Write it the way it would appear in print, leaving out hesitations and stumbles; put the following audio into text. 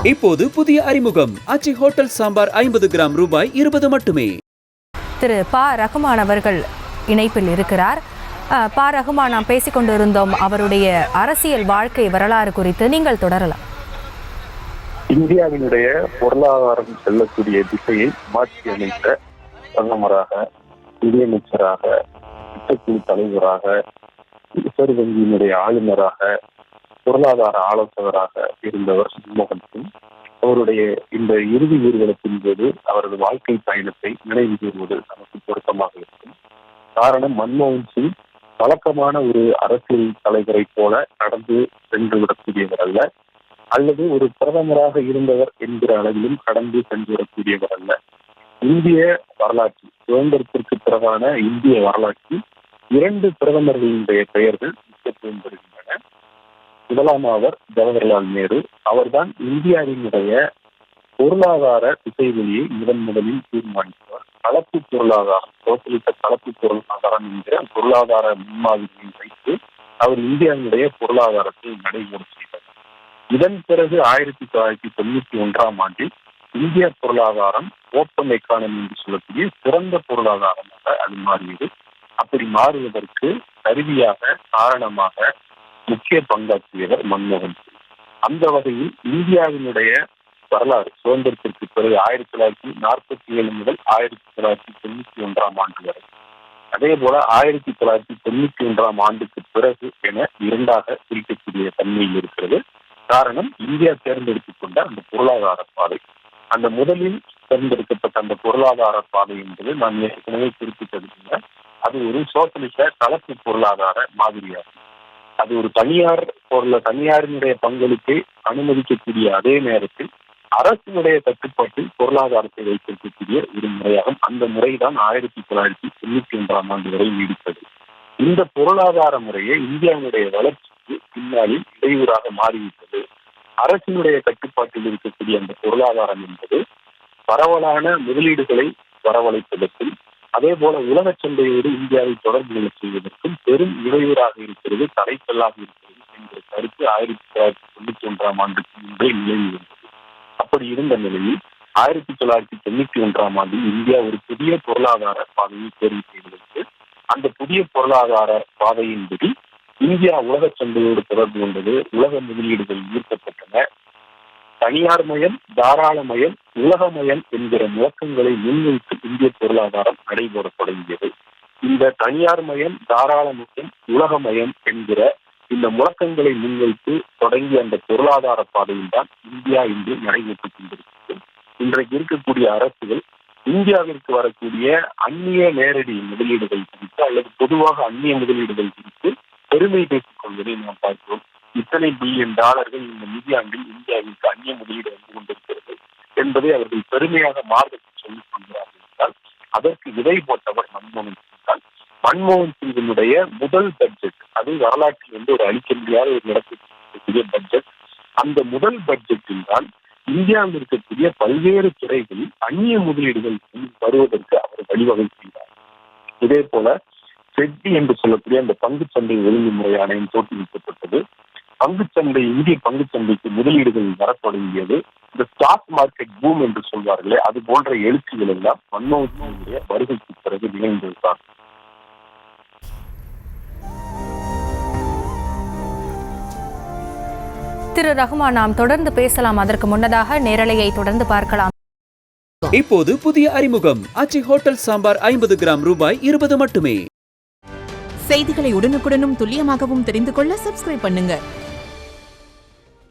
இப்போது புதிய அறிமுகம் ஆச்சி ஹோட்டல் சாம்பார் 50 கிராம் ரூபாய் 20 மட்டுமே. திரு ப ரகுமான் அவர்கள் இணைப்பில் இருக்கிறார். ப ரகுமான், நாம் பேசிக்கொண்டிருந்தோம் அவருடைய அரசியல் வாழ்க்கை வரலாறு குறித்து. நீங்கள் தொடரலாம். இந்தியாவினுடைய பொருளாதாரம் செல்லக்கூடிய திசையை மாற்றி அமைத்த பிரதமராக, நிதியமைச்சராக, திட்டக்குழு தலைவராக, ரிசர்வ் வங்கியினுடைய ஆளுநராக, பொருளாதார ஆலோசகராக இருந்தவர் மன்மோகன் சிங். அவருடைய இந்த இறுதி ஊர்வலத்தின் போது அவரது வாழ்க்கை பயணத்தை நினைவு கூறுவது நமக்கு பொருத்தமாக இருக்கும். காரணம், மன்மோகன் சிங் வழக்கமான ஒரு அரசியல் தலைவரை போல நடந்து சென்று விடக்கூடியவர் அல்ல, அல்லது ஒரு பிரதமராக இருந்தவர் என்கிற அளவிலும் கடந்து சென்று விடக்கூடியவர் அல்ல. இந்திய வரலாற்று, சுதந்திரத்திற்கு பிறகான இந்திய வரலாற்றில் 2 பிரதமர்களினுடைய பெயர்கள் முக்கியத்துவம் பெறுகின்றன. முதலாமவர் ஜவஹர்லால் நேரு. அவர்தான் இந்தியாவினுடைய பொருளாதார திசைவெளியை முதலில் தீர்மானித்தவர். கலப்பு பொருளாதாரம், சோசியலிச கலப்பு பொருளாதாரம் என்கிற பொருளாதார முன்மாதிரியை வைத்து அவர் இந்தியாவினுடைய பொருளாதாரத்தை நடைமுறை செய்தார். இதன் பிறகு 1991 ஆண்டில் இந்திய பொருளாதாரம் ஓப்பன் எக்கானமி என்று சொல்லக்கூடிய சிறந்த பொருளாதாரமாக அது மாறியது. அப்படி மாறுவதற்கு கருவியாக, காரணமாக முக்கிய பங்காற்றியவர் மன்மோகன் சிங். அந்த வகையில் இந்தியாவினுடைய வரலாறு சுதந்திரத்திற்கு பிறகு 1947 முதல் 1991 ஆண்டு வரை, அதே போல 1991 ஆண்டுக்கு பிறகு என 2ஆக பிரிக்கக்கூடிய தன்மையில் இருக்கிறது. காரணம், இந்தியா தேர்ந்தெடுத்துக் கொண்ட அந்த பொருளாதார பாதை. அந்த முதலில் தேர்ந்தெடுக்கப்பட்ட அந்த பொருளாதார பாதை என்பது நான் ஏற்கனவே குறிப்பிட்டது, அது ஒரு சோசியலிச கலப்பு பொருளாதார மாதிரியாகும். அது ஒரு தனியாரினுடைய பங்களிப்பை அனுமதிக்கக்கூடிய அதே நேரத்தில் அரசினுடைய கட்டுப்பாட்டில் பொருளாதாரத்தை வைத்திருக்கக்கூடிய ஒரு முறையாகும். அந்த முறைதான் 1991 ஆண்டு வரை நீடித்தது. இந்த பொருளாதார முறையை இந்தியாவுடைய வளர்ச்சிக்கு பின்னாளில் இடையூறாக மாறிவிட்டது. அரசினுடைய கட்டுப்பாட்டில் இருக்கக்கூடிய அந்த பொருளாதாரம் என்பது பரவலான முதலீடுகளை வரவழைப்பதற்கும், அதே போல உலக சந்தையோடு இந்தியாவை தொடர்பு கொள்ள செய்வதற்கும் பெரும் இடையூறாக இருக்கிறது, தடைக்கல்லாக இருக்கிறது என்கிற கருத்து 1991 ஆண்டுக்கு முன்பே நிலவி வந்தது. அப்படி இருந்த நிலையில் 1991 ஆண்டில் இந்தியா ஒரு புதிய பொருளாதார பாதையை தேர்வு செய்வதற்கு, அந்த புதிய பொருளாதார பாதையின்படி இந்தியா உலக சந்தையோடு தொடர்பு கொண்டது, உலக முதலீடுகள் ஈர்க்கப்பட்டன, தனியார் மயம், தாராளமயம், உலகமயம் என்கிற முழக்கங்களை முன்வைத்து இந்திய பொருளாதாரம் நடைபெற தொடங்கியது. இந்த தனியார் மயம், தாராளமயம், உலகமயம் என்கிற இந்த முழக்கங்களை முன்வைத்து தொடங்கிய அந்த பொருளாதார பாதையில் தான் இந்தியா இன்று நடைபெற்றுக் கொண்டிருக்கிறது. இன்றைக்கு இருக்கக்கூடிய அரசுகள் இந்தியாவிற்கு வரக்கூடிய அந்நிய நேரடி முதலீடுகள் குறித்து, அல்லது பொதுவாக அந்நிய முதலீடுகள் குறித்து பெருமை பேசிக் கொள்வதை நாம் பார்க்கிறோம். இத்தனை பில்லியன் டாலர்கள் இந்த நிதியாண்டில் இந்தியாவிற்கு அந்நிய முதலீடு வந்து கொண்டிருக்கிறது என்பதை அவர்கள் பெருமையாக மார்க்கத்தில் சொல்லிக் கொள்கிறார்கள் என்றால், அதற்கு விதை போட்டவர் மன்மோகன் சிங் தான். மன்மோகன் சிங்கினுடைய முதல் பட்ஜெட், அது வரலாற்றில் ஒரு அளிக்க முடியாத ஒரு இடத்திற்குரிய பட்ஜெட். அந்த முதல் பட்ஜெட்டில் தான் இந்தியாவில் இருக்கக்கூடிய பல்வேறு துறைகளில் அந்நிய முதலீடுகள் வருவதற்கு அவர் வழிவகை செய்தார். இதே போல செட்டி என்று சொல்லக்கூடிய அந்த பங்குச்சந்தை ஒழுங்குமுறை ஆணையம் தோற்றுவிக்கப்பட்டது. பங்குச்சந்தை, இந்திய பங்குச்சந்தைக்கு முதலீடுகள் வர தொடங்கியது. இந்த ஸ்டாக் மார்க்கெட் பூம் என்று சொல்வார்களே, அது போன்ற எழுச்சிகள் எல்லாம் மன்மோகன் சிங்குடைய வருகைக்கு பிறகு நிகழ்ந்திருந்தார். திரு ரகுமான், நாம் தொடர்ந்து பேசலாம். அதற்கு முன்னதாக நேரலையை தொடர்ந்து பார்க்கலாம். இப்போது புதிய அறிமுகம் ஆச்சி ஹோட்டல் சாம்பார் 50 கிராம் ரூபாய் 20 மட்டுமே. செய்திகளை உடனுக்குடனும் துல்லியமாகவும் தெரிந்து கொள்ள சப்ஸ்கிரைப் பண்ணுங்க.